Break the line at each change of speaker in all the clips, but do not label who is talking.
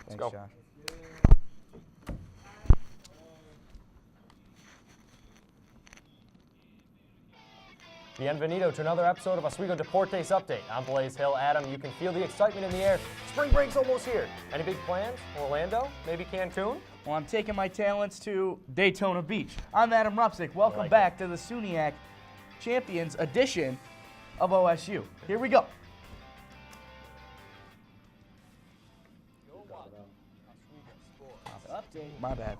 Thanks,
go.
Josh.
Bienvenido to another episode of Oswego Deportes Update. I'm Blaze Hill. Adam, you can feel the excitement in the air. Spring break's almost here. Any big plans? Orlando? Maybe Cancun?
Well, I'm taking my talents to Daytona Beach. I'm Adam Rupsick. Welcome back to the SUNYAC Champions edition of OSU. Here we go.
Update.
My bad.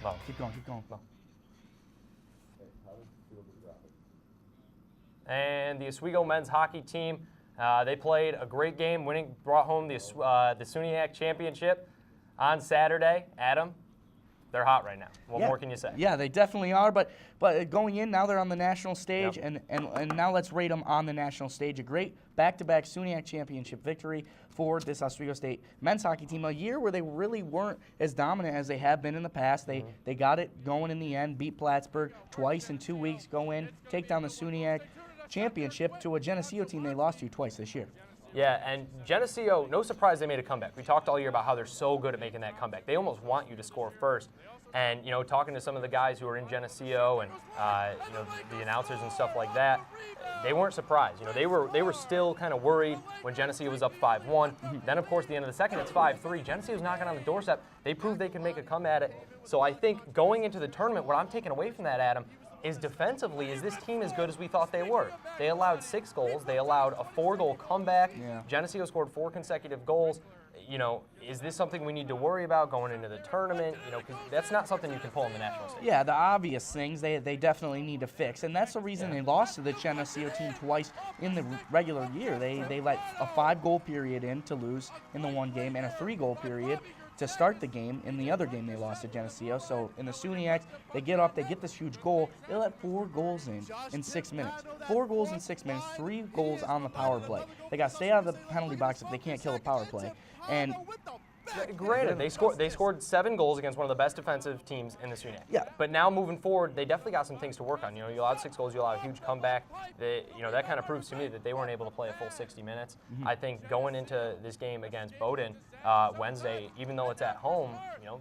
Low.
Keep going.
Low. And the Oswego men's hockey team, they played a great game, brought home the SUNYAC championship on Saturday. Adam, they're hot right now. What more can you say?
Yeah, they definitely are. But going in, now they're on the national stage,
Yep.
and now let's rate them on the national stage. A great back-to-back SUNYAC championship victory for this Oswego State men's hockey team. A year where they really weren't as dominant as they have been in the past. They got it going in the end, beat Plattsburgh twice in 2 weeks, go in, take down the SUNYAC championship to a Geneseo team they lost to twice this year.
Yeah, and Geneseo, no surprise they made a comeback. We talked all year about how they're so good at making that comeback. They almost want you to score first. And, talking to some of the guys who are in Geneseo and, the announcers and stuff like that, they weren't surprised. They were still kind of worried when Geneseo was up 5-1. Then, of course, at the end of the second, it's 5-3. Geneseo's knocking on the doorstep. They proved they can make a come at it. So I think going into the tournament, what I'm taking away from that, Adam, is defensively, is this team as good as we thought they were? They allowed 6 goals. They allowed a 4-goal comeback.
Yeah.
Geneseo scored 4 consecutive goals. Is this something we need to worry about going into the tournament? 'Cause that's not something you can pull in the national stage.
Yeah, the obvious things they definitely need to fix, and that's the reason they lost to the Geneseo team twice in the regular year. They let a 5-goal period in to lose in the one game and a 3-goal period to start the game in the other game they lost to Geneseo. So in the SUNYACs, they get up, they get this huge goal. They let 4 goals in 6 minutes. 4 goals in 6 minutes, 3 goals on the power play. They got to stay out of the penalty box if they can't kill a power play. And
granted, they scored 7 goals against one of the best defensive teams in the SUNYAC.
Yeah.
But now moving forward, they definitely got some things to work on. You allowed 6 goals, you allowed a huge comeback. That kind of proves to me that they weren't able to play a full 60 minutes. I think going into this game against Bowdoin Wednesday, even though it's at home,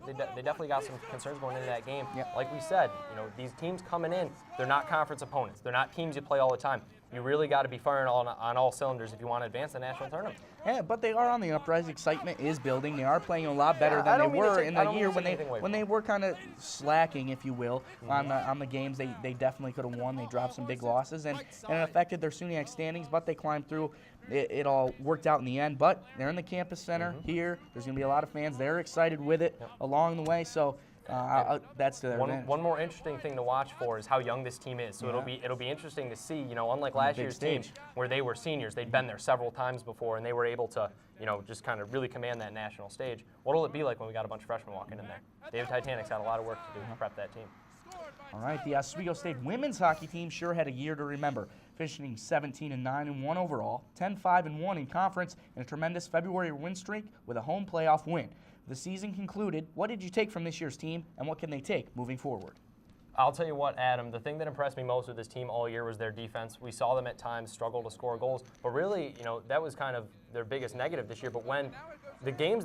they definitely got some concerns going into that game.
Yep.
Like we said, these teams coming in, they're not conference opponents. They're not teams you play all the time. You really got to be firing on all cylinders if you want to advance the national tournament.
yeah, but they are on the uprise. Excitement is building. They are playing a lot better than they were in the year when they were kind of slacking, if you will, on the games. They definitely could have won. They dropped some big losses, and it affected their SUNYAC standings, but they climbed through. It all worked out in the end, but they're in the campus center here. There's going to be a lot of fans. They're excited with it along the way, so that's to their advantage.
One more interesting thing to watch for is how young this team is. So it'll be interesting to see. Unlike last year's team where they were seniors, they'd been there several times before, and they were able to just kind of really command that national stage. What'll it be like when we got a bunch of freshmen walking in there? David Titanic's had a lot of work to do to prep that team.
All right, the Oswego State women's hockey team sure had a year to remember, finishing 17-9-1 overall, 10-5-1 in conference, and a tremendous February win streak with a home playoff win. The season concluded. What did you take from this year's team, and what can they take moving forward?
I'll tell you what, Adam, the thing that impressed me most with this team all year was their defense. We saw them at times struggle to score goals, but really, that was kind of their biggest negative this year. But when the games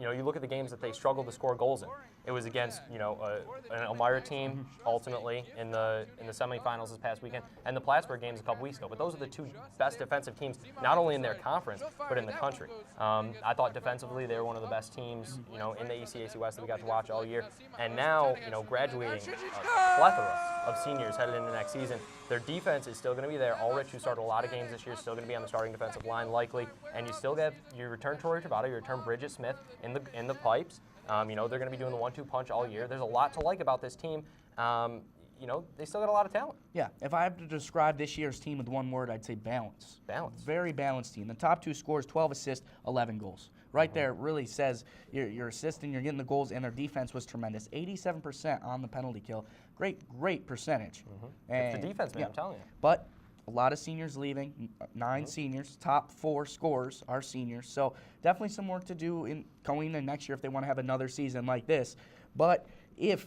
you look at the games that they struggled to score goals in, it was against, an Elmira team ultimately in the semifinals this past weekend, and the Plattsburgh games a couple weeks ago. But those are the 2 best defensive teams, not only in their conference, but in the country. I thought defensively they were one of the best teams, in the ECAC West that we got to watch all year. And now, graduating a plethora of seniors headed into next season, their defense is still going to be there. Ulrich, who started a lot of games this year, is still going to be on the starting defensive line likely. And you still get your return Tori Travato, your return Bridget Smith in the pipes. They're going to be doing the 1-2 punch all year. There's a lot to like about this team. They still got a lot of talent.
Yeah, if I have to describe this year's team with one word, I'd say balance.
Balance.
Very balanced team. The top 2 scores, 12 assists, 11 goals. Right there, it really says you're assisting, you're getting the goals, and their defense was tremendous. 87% on the penalty kill. Great percentage.
It's the defense, man, I'm telling you.
But a lot of seniors leaving, 9 seniors. Top 4 scorers are seniors. So definitely some work to do in going in next year if they want to have another season like this. But if,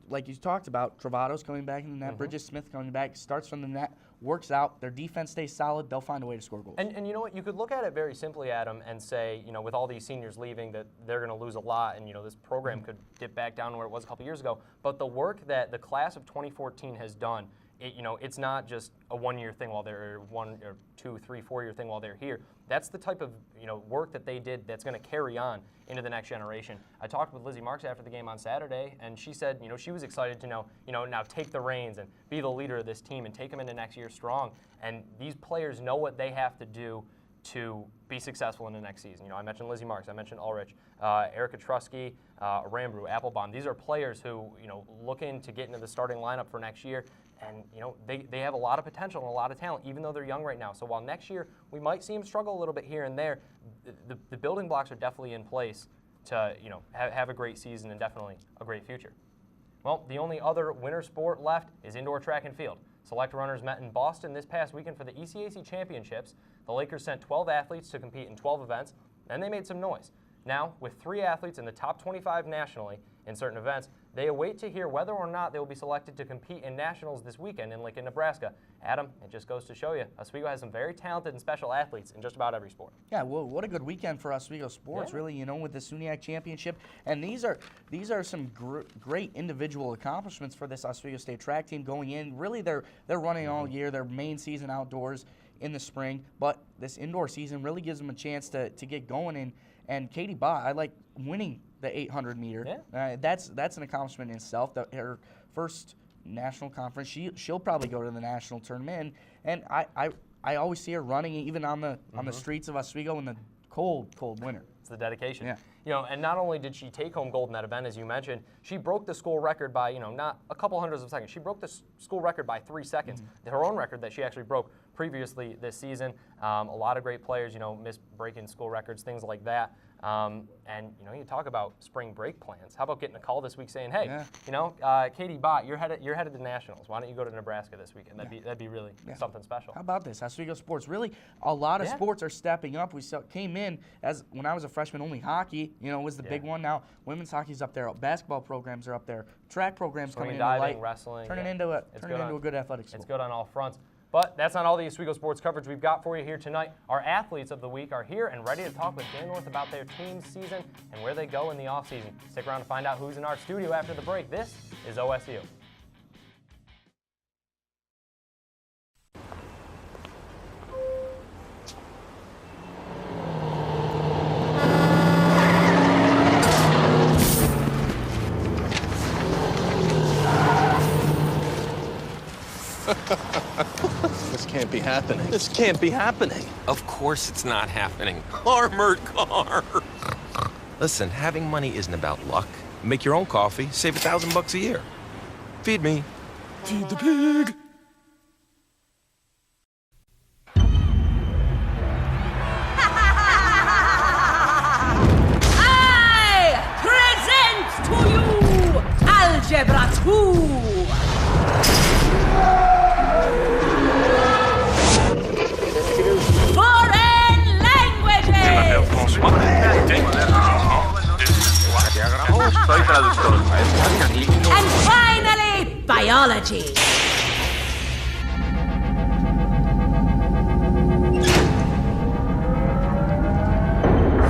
like you talked about, Travato's coming back in the net, Bridget Smith coming back, starts from the net, works out, their defense stays solid, they'll find a way to score goals.
And you know what? You could look at it very simply, Adam, and say, you know, with all these seniors leaving, that they're going to lose a lot, and, you know, this program could dip back down where it was a couple years ago. But the work that the class of 2014 has done, you know, it's not just a one-year thing while they're 1 or 2, 3, 4-year thing while they're here. That's the type of, you know, work that they did that's going to carry on into the next generation. I talked with Lizzie Marks after the game on Saturday, and she said, you know, she was excited to know, you know, now take the reins and be the leader of this team and take them into next year strong. And these players know what they have to do to be successful in the next season. You know, I mentioned Lizzie Marks, I mentioned Ulrich, Erica Trusky, Rambrew, Applebaum. These are players who, you know, looking to get into the starting lineup for next year. And, you know, they have a lot of potential and a lot of talent, even though they're young right now. So while next year we might see them struggle a little bit here and there, the building blocks are definitely in place to, you know, have a great season and definitely a great future. Well, the only other winter sport left is indoor track and field. Select runners met in Boston this past weekend for the ECAC Championships. The Lakers sent 12 athletes to compete in 12 events, and they made some noise. Now, with 3 athletes in the top 25 nationally in certain events, they await to hear whether or not they will be selected to compete in nationals this weekend in Lincoln, Nebraska. Adam, it just goes to show you, Oswego has some very talented and special athletes in just about every sport.
Yeah, well, what a good weekend for Oswego sports, really, you know, with the SUNYAC Championship. And these are some great individual accomplishments for this Oswego State track team going in. Really, they're running all year, their main season outdoors in the spring, but this indoor season really gives them a chance to get going. And Katie Bott, I like winning the 800 meter. Yeah. That's an accomplishment in itself. Her first national conference, she'll probably go to the national tournament. And I always see her running even on the streets of Oswego in the cold winter.
It's the dedication.
Yeah.
You know, and not only did she take home gold in that event, as you mentioned, she broke the school record by, you know, not a couple hundreds of seconds. She broke the school record by 3 seconds. Her own record that she actually broke previously this season. A lot of great players, you know, miss breaking school records, things like that. And, you know, you talk about spring break plans. How about getting a call this week saying, hey, you know, Katie Bott, you're headed to nationals. Why don't you go to Nebraska this weekend? That'd be really something special.
How about this? Oswego sports, really, a lot of sports are stepping up. We came in as when I was a freshman, only hockey, you know, was the big one. Now women's hockey's up there. Basketball programs are up there. Track programs
Swimming,
coming into
diving,
light,
wrestling,
turning into a good athletic school.
It's good on all fronts. But that's not all the Oswego sports coverage we've got for you here tonight. Our athletes of the week are here and ready to talk with Dan North about their team's season and where they go in the offseason. Stick around to find out who's in our studio after the break. This is OSU.
This can't be happening.
This can't be happening. Of course it's not happening. Armored car. Listen, having money isn't about luck. Make your own coffee, save $1,000 a year. Feed me. Feed the pig.
I present to you Algebra 2. Foreign languages! And finally, biology.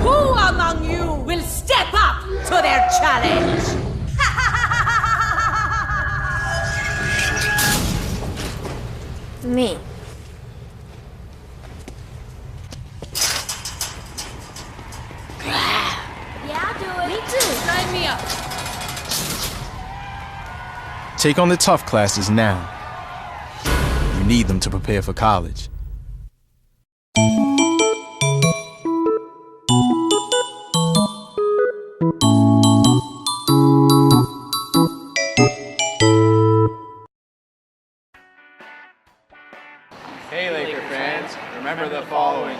Who among you will step up to their challenge?
Me.
Yeah, I'll do it. Me too. Sign me up.
Take on the tough classes now. You need them to prepare for college.
Hey Laker fans, remember the following.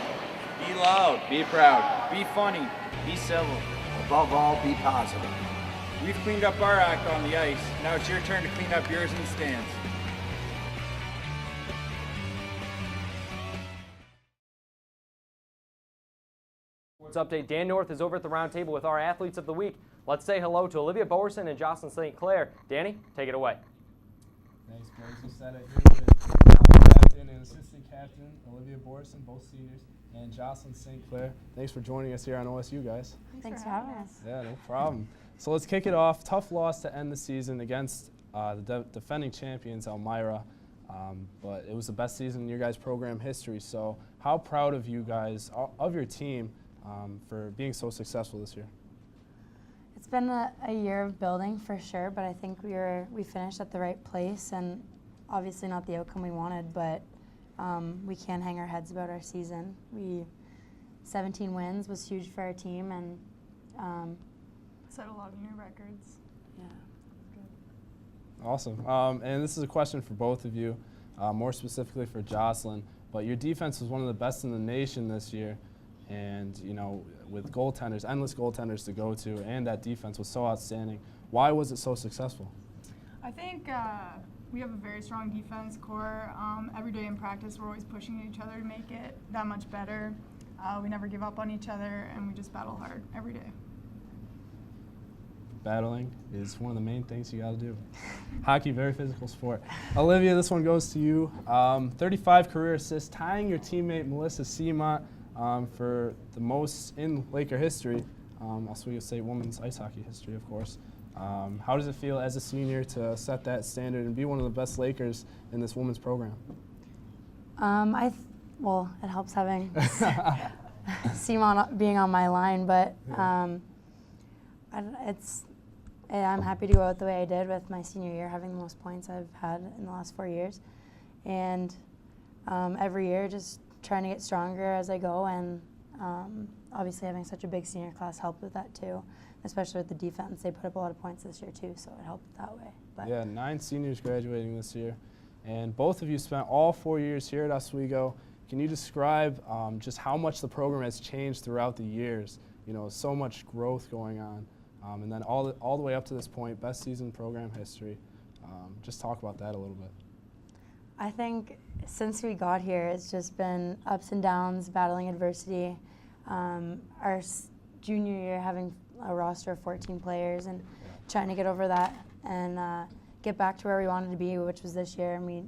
Be loud, be proud, be funny, be civil.
Above all, be positive.
We've cleaned up our act on the ice. Now it's your turn to clean up yours in the stands.
Sports Update. Dan North is over at the round table with our athletes of the week. Let's say hello to Olivia Bowerson and Jocelyn St. Clair. Danny, take it away.
Thanks, Grace. You said it. Here with
captain and assistant captain, Olivia Borson, both seniors, and Jocelyn St. Clair. Thanks for joining us here on OSU, guys.
Thanks for having us.
Yeah, no problem. So let's kick it off. Tough loss to end the season against the defending champions, Elmira, but it was the best season in your guys' program history. So how proud of you guys, of your team, for being so successful this year?
It's been a year of building for sure, but I think we finished at the right place, and obviously not the outcome we wanted, but we can't hang our heads about our season. 17 wins was huge for our team, and
set a lot of new records.
Yeah.
Awesome. And this is a question for both of you, more specifically for Jocelyn. But your defense was one of the best in the nation this year, and with goaltenders, endless goaltenders to go to, and that defense was so outstanding. Why was it so successful?
I think we have a very strong defense core. Every day in practice, we're always pushing each other to make it that much better. We never give up on each other, and we just battle hard every day.
Battling is one of the main things you got to do. Hockey, very physical sport. Olivia, this one goes to you. 35 career assists, tying your teammate Melissa Seamont for the most in Laker history, Oswego State women's ice hockey history, of course. How does it feel as a senior to set that standard and be one of the best Lakers in this women's program?
Well, it helps having Simon being on my line, but I'm happy to go out the way I did with my senior year, having the most points I've had in the last 4 years. And every year just trying to get stronger as I go, and obviously having such a big senior class helped with that too, especially with the defense. They put up a lot of points this year too, so it helped that way. But
yeah, 9 seniors graduating this year, and both of you spent all 4 years here at Oswego. Can you describe just how much the program has changed throughout the years? So much growth going on, and then all the way up to this point, best season program history. Just talk about that a little bit.
I think since we got here, it's just been ups and downs, battling adversity. Our junior year, having a roster of 14 players and trying to get over that and get back to where we wanted to be, which was this year, and we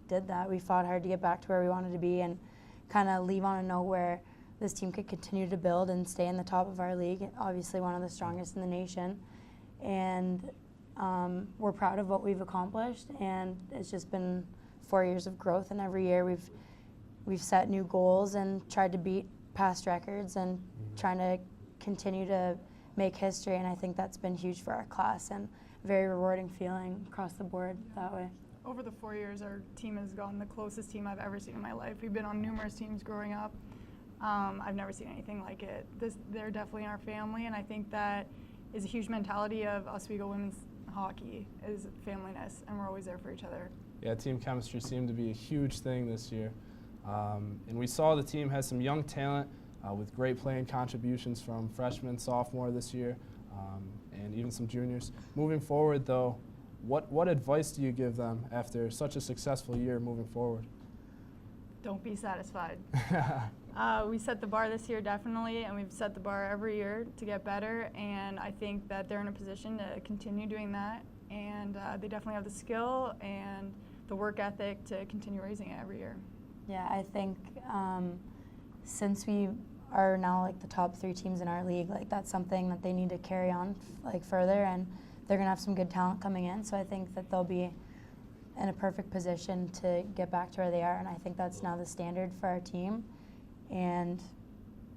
did that. We fought hard to get back to where we wanted to be and kind of leave on a note where this team could continue to build and stay in the top of our league, obviously one of the strongest in the nation. And we're proud of what we've accomplished, and it's just been 4 years of growth, and every year we've set new goals and tried to beat past records and trying to continue to make history, and I think that's been huge for our class and very rewarding feeling across the board that way.
Over the 4 years, our team has gone the closest team I've ever seen in my life. We've been on numerous teams growing up. I've never seen anything like it. They're definitely our family, and I think that is a huge mentality of Oswego women's hockey, is familyness, and we're always there for each other.
Yeah, team chemistry seemed to be a huge thing this year. And we saw the team has some young talent with great playing contributions from freshmen, sophomore this year, and even some juniors. Moving forward, though, what advice do you give them after such a successful year moving forward?
Don't be satisfied. We set the bar this year, definitely, and we've set the bar every year to get better, and I think that they're in a position to continue doing that, and they definitely have the skill and the work ethic to continue raising it every year.
Yeah, I think since we are now like the top 3 teams in our league, like that's something that they need to carry on like further, and they're gonna have some good talent coming in, so I think that they'll be in a perfect position to get back to where they are, and I think that's now the standard for our team, and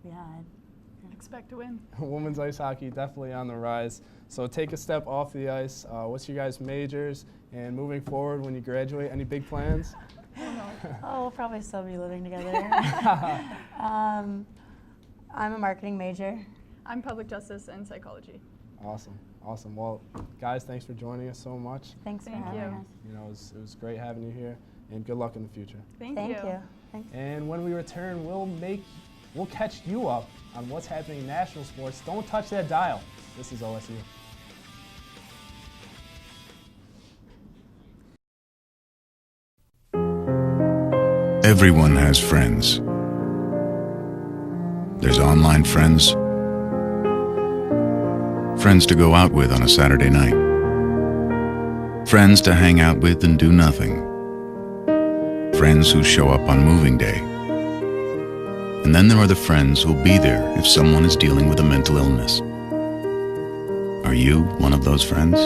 yeah.
Expect to win.
Women's ice hockey definitely on the rise. So take a step off the ice. What's your guys' majors? And moving forward, when you graduate, any big plans?
Oh, we'll probably still be living together. I'm a marketing major.
I'm public justice and psychology.
Awesome, awesome. Well, guys, thanks for joining us so much.
Thanks for having us.
It was great having you here, and good luck in the future.
Thank you.
Thanks.
And when we return, we'll catch you up on what's happening in national sports. Don't touch that dial. This is OSU.
Everyone has friends. There's online friends, friends to go out with on a Saturday night, friends to hang out with and do nothing, friends who show up on moving day. And then there are the friends who'll be there if someone is dealing with a mental illness. Are you one of those friends?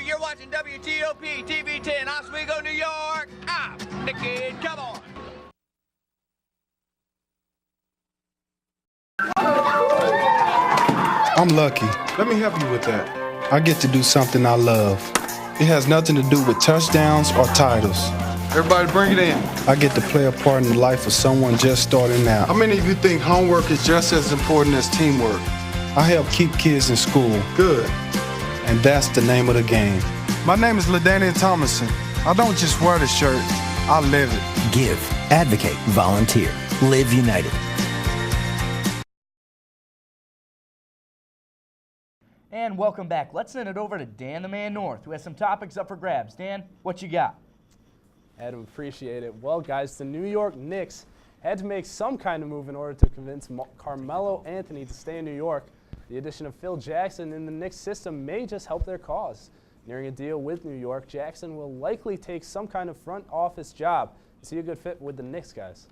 You're watching WTOP TV 10, Oswego, New York. I'm the kid. Come on.
I'm lucky. Let me help you with that. I get to do something I love. It has nothing to do with touchdowns or titles. Everybody bring it in. I get to play a part in the life of someone just starting out. How many of you think homework is just as important as teamwork? I help keep kids in school. Good. And that's the name of the game. My name is LaDainian Thomason. I don't just wear the shirt, I live it.
Give, advocate, volunteer. Live United.
And welcome back. Let's send it over to Dan the Man North, who has some topics up for grabs. Dan, what you got?
Adam, appreciate it. Well, guys, the New York Knicks had to make some kind of move in order to convince Carmelo Anthony to stay in New York. The addition of Phil Jackson in the Knicks system may just help their cause. Nearing a deal with New York, Jackson will likely take some kind of front office job. Is he a good fit with the Knicks, guys?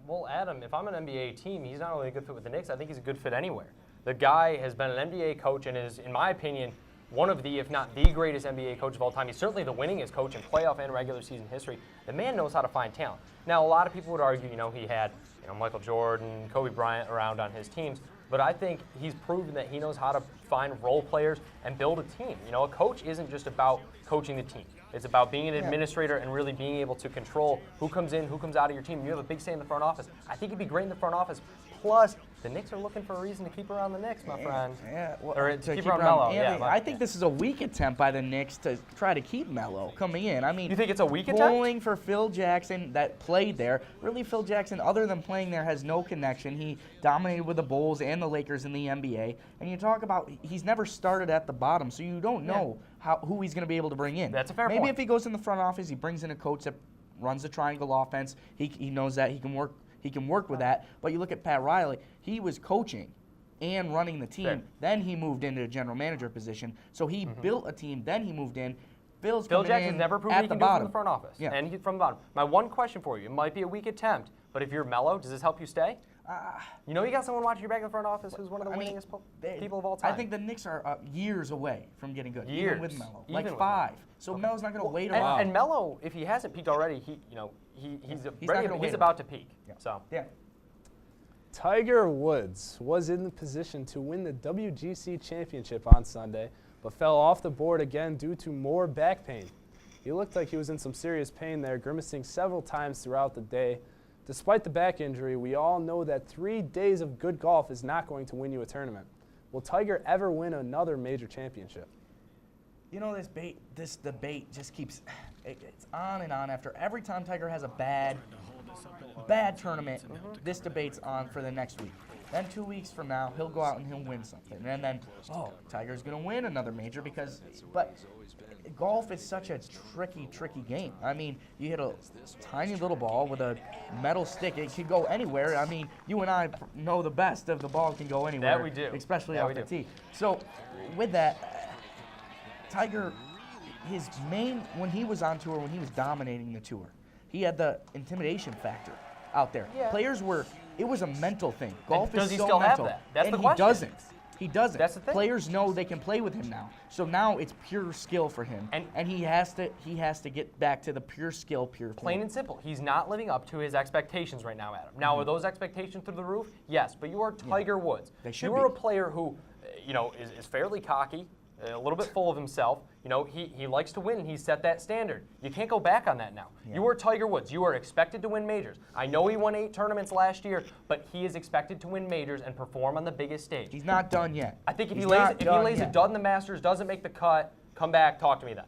Well, Adam, if I'm an NBA team, he's not only a good fit with the Knicks, I think he's a good fit anywhere. The guy has been an NBA coach and is, in my opinion, one of the, if not the greatest NBA coach of all time. He's certainly the winningest coach in playoff and regular season history. The man knows how to find talent. Now, a lot of people would argue, he had, Michael Jordan, Kobe Bryant around on his teams, but I think he's proven that he knows how to find role players and build a team. A coach isn't just about coaching the team. It's about being an administrator and really being able to control who comes in, who comes out of your team. You have a big say in the front office. I think he'd be great in the front office. Plus, the Knicks are looking for a reason to keep around the Knicks, my friend.
Yeah, well,
or to keep around Melo.
I think this is a weak attempt by the Knicks to try to keep Melo coming in. I mean,
you think it's a weak attempt?
Pulling for Phil Jackson that played there. Really, Phil Jackson, other than playing there, has no connection. He dominated with the Bulls and the Lakers in the NBA. And you talk about he's never started at the bottom, so you don't know who he's going to be able to bring in.
That's a fair point.
Maybe if he goes in the front office, he brings in a coach that runs a triangle offense. He knows that he can work. He can work with that. But you look at Pat Riley, he was coaching and running the team.
Fair.
Then he moved into a general manager position. So he built a team, then he moved in.
Phil Jackson's never proven he can do it from the front office.
Yeah.
And from the bottom. My one question for you, it might be a weak attempt, but if you're Melo, does this help you stay? You got someone watching your back in the front office who's one of the winningest people of all time.
I think the Knicks are years away from getting good,
years.
even with Melo.
Even
like 5. So Melo's not going to wait around.
And Melo, if he hasn't peaked already, he's about to peak.
Yeah.
So.
Yeah.
Tiger Woods was in the position to win the WGC Championship on Sunday, but fell off the board again due to more back pain. He looked like he was in some serious pain there, grimacing several times throughout the day. Despite the back injury, we all know that 3 days of good golf is not going to win you a tournament. Will Tiger ever win another major championship?
This debate just keeps, it's on and on. After every time Tiger has a bad tournament, this debate's on for the next week. Then 2 weeks from now, he'll go out and he'll win something. And then, Tiger's going to win another major but golf is such a tricky game. I mean, you hit a tiny little ball with a metal stick. It could go anywhere. I mean, you and I know the best of the ball can go anywhere.
That we do.
Especially off the tee. So, with that, Tiger, when he was on tour, when he was dominating the tour, he had the intimidation factor out there.
Yeah.
It was a mental thing. Golf
does
is
he
so
still
mental.
have that? That's
and
the question.
He doesn't.
That's the thing.
Players know they can play with him now. So now it's pure skill for him. And he has to get back to the pure skill, pure play.
Plain and simple. He's not living up to his expectations right now, Adam. Now, are those expectations through the roof? Yes, but you are Tiger Woods.
They should
You are a player who, is fairly cocky, a little bit full of himself. He likes to win, and he's set that standard. You can't go back on that now. Yeah. You are Tiger Woods. You are expected to win majors. I know he won 8 tournaments last year, but he is expected to win majors and perform on the biggest stage.
He's not done yet.
I think if he lays a dud in the Masters, doesn't make the cut, come back, talk to me then.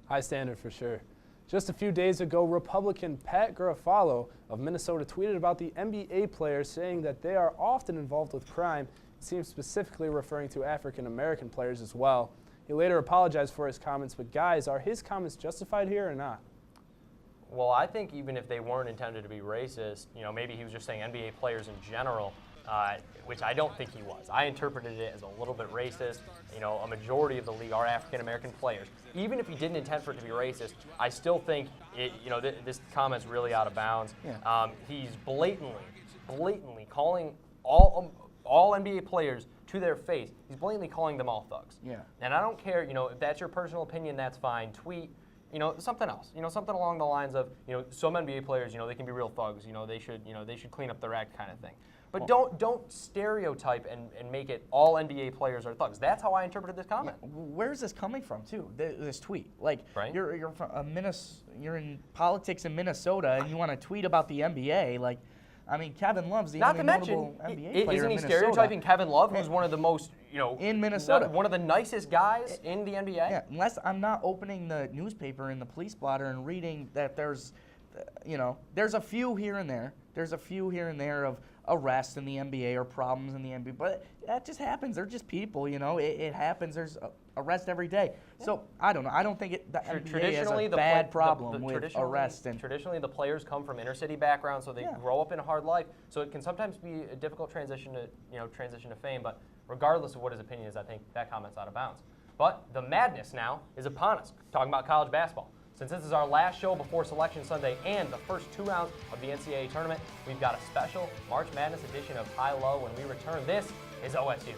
High standard for sure. Just a few days ago, Republican Pat Garofalo of Minnesota tweeted about the NBA players, saying that they are often involved with crime. It seems specifically referring to African-American players as well. He later apologized for his comments, but guys, are his comments justified here or not?
Well, I think even if they weren't intended to be racist, maybe he was just saying NBA players in general, which I don't think he was. I interpreted it as a little bit racist. A majority of the league are African-American players. Even if he didn't intend for it to be racist, I still think this comment's really out of bounds.
Yeah.
He's blatantly calling all NBA players to their face. He's blatantly calling them all thugs.
Yeah.
And I don't care, if that's your personal opinion, that's fine. Tweet, something else. Something along the lines of, some NBA players, they can be real thugs. They should clean up their act, kind of thing. But don't stereotype and make it all NBA players are thugs. That's how I interpreted this comment.
Yeah. Where is this coming from, too? This tweet, like
right?
You're from you're in politics in Minnesota, and you want to tweet about the NBA, like. I mean, Kevin Love's the only notable NBA player
isn't he
in Minnesota.
Stereotyping Kevin Love, who's one of the most,
in Minnesota,
one of the nicest guys in the NBA?
Yeah, unless I'm not opening the newspaper in the police blotter and reading that there's a few here and there. There's a few here and there of arrests in the NBA or problems in the NBA, but that just happens. They're just people, it happens. There's arrests every day. Yeah. So I don't know. I don't think the NBA has a bad problem with arrests.
Traditionally, the players come from inner city backgrounds, so they grow up in a hard life. So it can sometimes be a difficult transition to fame. But regardless of what his opinion is, I think that comment's out of bounds. But the madness now is upon us. Talking about college basketball. Since this is our last show before Selection Sunday and the first 2 rounds of the NCAA tournament, we've got a special March Madness edition of High Low. When we return, this is OSU.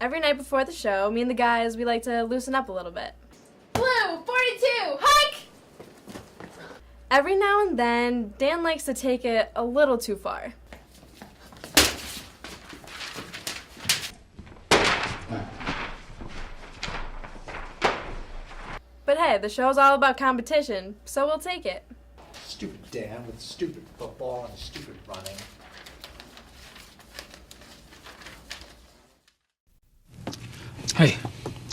Every night before the show, me and the guys, we like to loosen up a little bit. Blue, 42, hike! Every now and then, Dan likes to take it a little too far. But hey, the show's all about competition, so we'll take it.
Stupid Dan with stupid football and stupid running.
Hey,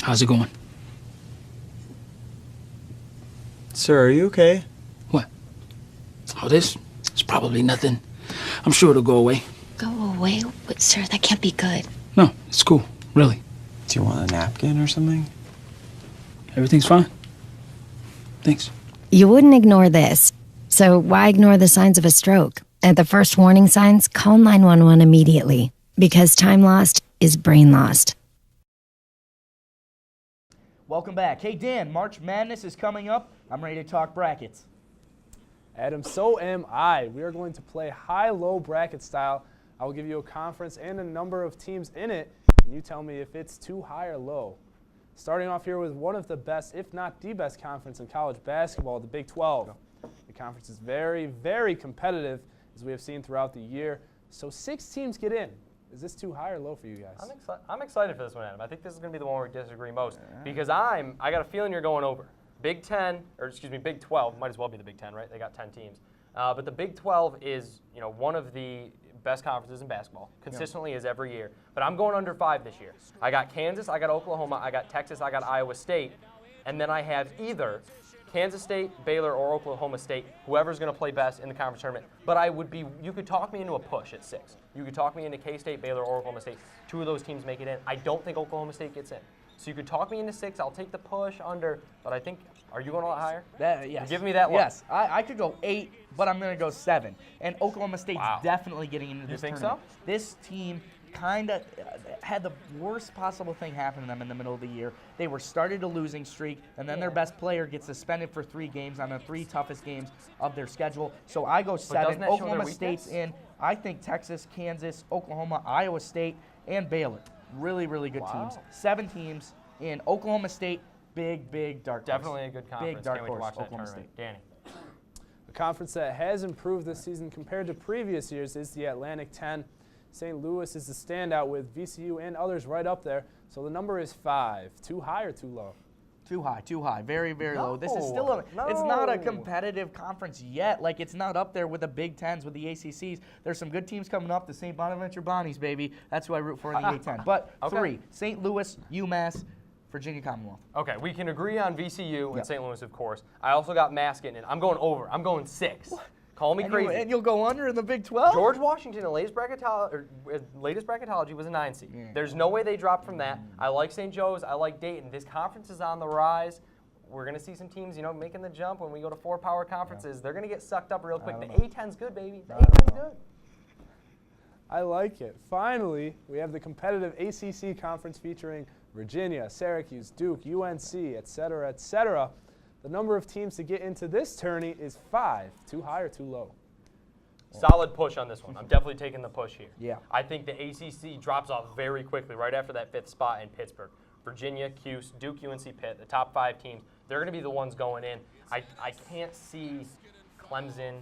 how's it going?
Sir, are you okay?
What? Oh, this? It's probably nothing. I'm sure it'll go away.
Go away? But, sir, that can't be good.
No, it's cool, really.
Do you want a napkin or something?
Everything's fine. Thanks.
You wouldn't ignore this, so why ignore the signs of a stroke? At the first warning signs, call 911 immediately, because time lost is brain lost.
Welcome back. Hey, Dan, March Madness is coming up. I'm ready to talk brackets.
Adam, so am I. We are going to play high-low bracket style. I will give you a conference and a number of teams in it, and you tell me if it's too high or low. Starting off here with one of the best, if not the best conference in college basketball, the Big 12. The conference is very, very competitive, as we have seen throughout the year. So 6 teams get in. Is this too high or low for you guys?
I'm excited for this one, Adam. I think this is going to be the one where we disagree most because I got a feeling you're going over. Big 12 might as well be the Big 10, right? They got 10 teams. But the Big 12 is, one of the best conferences in basketball. Consistently is every year. But I'm going under 5 this year. I got Kansas, I got Oklahoma, I got Texas, I got Iowa State, and then I have either Kansas State, Baylor, or Oklahoma State, whoever's going to play best in the conference tournament. But you could talk me into a push at 6. You could talk me into K-State, Baylor, or Oklahoma State. 2 of those teams make it in. I don't think Oklahoma State gets in. So you could talk me into 6. I'll take the push under, but I think, are you going a lot higher?
Yes.
You're giving me that look.
Yes, I could go 8, but I'm going to go 7. And Oklahoma State's definitely getting into this tournament.
So?
This team kind of had the worst possible thing happen to them in the middle of the year. They were started a losing streak, and then their best player gets suspended for 3 games on the 3 toughest games of their schedule. So I go 7. Oklahoma State's in. I think Texas, Kansas, Oklahoma, Iowa State, and Baylor. Really, really good teams. 7 teams in. Oklahoma State, big dark horse.
Definitely a good conference.
Big dark
Can't wait to
horse,
watch that
Oklahoma
tournament.
State.
Danny.
A conference that has improved this season compared to previous years is the Atlantic 10. St. Louis is the standout with VCU and others right up there. So the number is 5. Too high or too low?
Too high. Very low. This is still it's not a competitive conference yet. Like, it's not up there with the Big Tens, with the ACCs. There's some good teams coming up. The St. Bonaventure Bonnies, baby. That's who I root for in the A10. But 3, St. Louis, UMass, Virginia Commonwealth.
Okay, we can agree on VCU and St. Louis, of course. I also got Mass getting in. I'm going over. I'm going 6. What? Call me crazy.
And you'll go under in the Big 12?
George Washington, the latest bracketology was a 9 seed. Yeah. There's no way they drop from that. I like St. Joe's. I like Dayton. This conference is on the rise. We're going to see some teams, making the jump when we go to 4 power conferences. Yeah. They're going to get sucked up real quick. The A10's good, baby. The A10's good.
I like it. Finally, we have the competitive ACC conference featuring Virginia, Syracuse, Duke, UNC, etc., etc. The number of teams to get into this tourney is 5. Too high or too low?
Solid push on this one. I'm definitely taking the push here.
Yeah.
I think the ACC drops off very quickly right after that 5th spot in Pittsburgh. Virginia, Cuse, Duke, UNC, Pitt, the top 5 teams, they're going to be the ones going in. I can't see Clemson,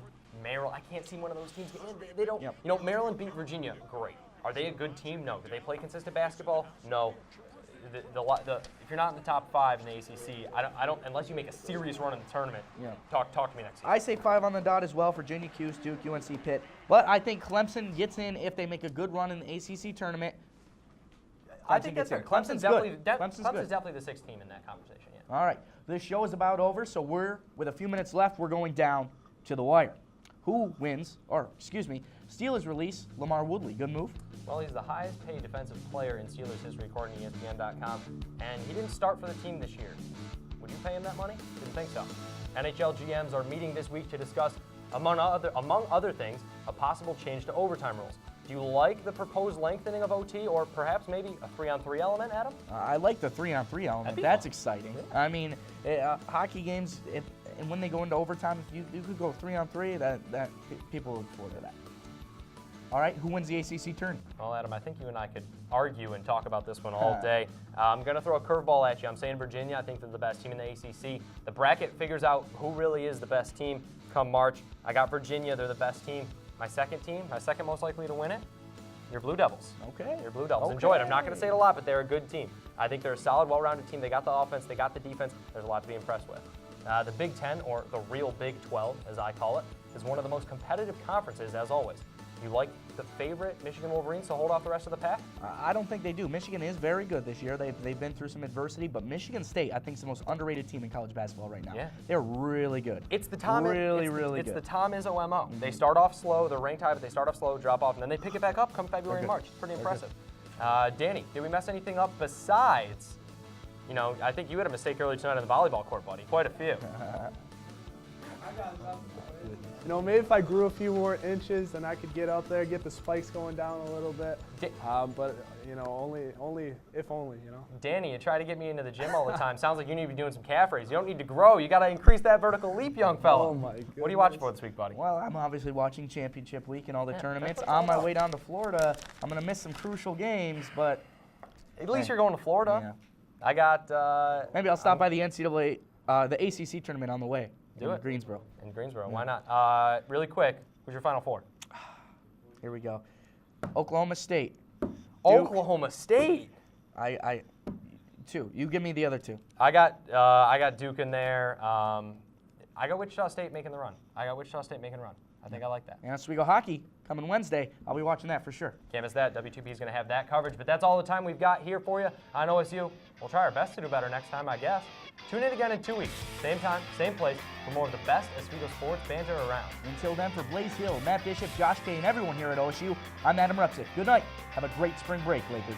Maryland. I can't see one of those teams get in. They don't. Yep. Maryland beat Virginia. Great. Are they a good team? No. Do they play consistent basketball? No. If you're not in the top 5 in the ACC, I don't unless you make a serious run in the tournament. Yeah. Talk to me next season.
I say 5 on the dot as well. Virginia, Cuse, Duke, UNC, Pitt. But I think Clemson gets in if they make a good run in the ACC tournament.
I think that's it. Clemson's definitely the 6th team in that conversation. Yeah.
All right. This show is about over, so with a few minutes left, we're going down to the wire. Who wins? Steelers release Lamar Woodley. Good move.
Well, he's the highest paid defensive player in Steelers history, according to ESPN.com, and he didn't start for the team this year. Would you pay him that money? Didn't think so. NHL GMs are meeting this week to discuss, among other things, a possible change to overtime rules. Do you like the proposed lengthening of OT, or perhaps maybe a 3-on-3 element, Adam?
I like the 3-on-3 element. That's exciting. Yeah. I mean, hockey games, and when they go into overtime, if you could go 3-on-3, that people look forward to that. All right, who wins the ACC tourney?
Well, Adam, I think you and I could argue and talk about this one all day. I'm going to throw a curveball at you. I'm saying Virginia. I think they're the best team in the ACC. The bracket figures out who really is the best team come March. I got Virginia. They're the best team. My second most likely to win it, your Blue Devils.
Okay.
Your Blue Devils. Okay. Enjoy it. I'm not going to say it a lot, but they're a good team. I think they're a solid, well-rounded team. They got the offense. They got the defense. There's a lot to be impressed with. The Big Ten, or the real Big 12, as I call it, is one of the most competitive conferences, as always. You like the favorite Michigan Wolverines to hold off the rest of the pack?
I don't think they do. Michigan is very good this year. They've been through some adversity, but Michigan State, I think, is the most underrated team in college basketball right now. Yeah. They're really good.
It's the Tom.
Really good.
It's the Tom Izzo MO. Mm-hmm. They start off slow. They're ranked high, but they start off slow, drop off, and then they pick it back up come February and March. It's pretty impressive. Danny, did we mess anything up besides? I think you had a mistake earlier tonight on the volleyball court, buddy. Quite a few.
Maybe if I grew a few more inches, then I could get up there, get the spikes going down a little bit. But only if.
Danny, you try to get me into the gym all the time. Sounds like you need to be doing some calf raises. You don't need to grow. You got to increase that vertical leap, young fella.
Oh my goodness.
What are you watching for this week, buddy?
Well, I'm obviously watching Championship Week and all the tournaments. On my way down to Florida, I'm going to miss some crucial games, but
at least you're going to Florida. Yeah. I got.
Maybe I'll stop by the NCAA, the ACC tournament on the way.
Do it.
Greensboro.
In Greensboro, why not? Really quick, who's your Final Four?
Here we go. Oklahoma State.
Duke. Oklahoma State?
I 2. You give me the other 2.
I got Duke in there. I got Wichita State making the run. I think I like that.
And Oswego hockey coming Wednesday. I'll be watching that for sure.
Can't miss that. WTB is going to have that coverage. But that's all the time we've got here for you on OSU. We'll try our best to do better next time, I guess. Tune in again in 2 weeks. Same time, same place for more of the best Oswego sports banter around.
Until then, for Blaze Hill, Matt Bishop, Josh Kay, and everyone here at OSU, I'm Adam Repsick. Good night. Have a great spring break, Lakers.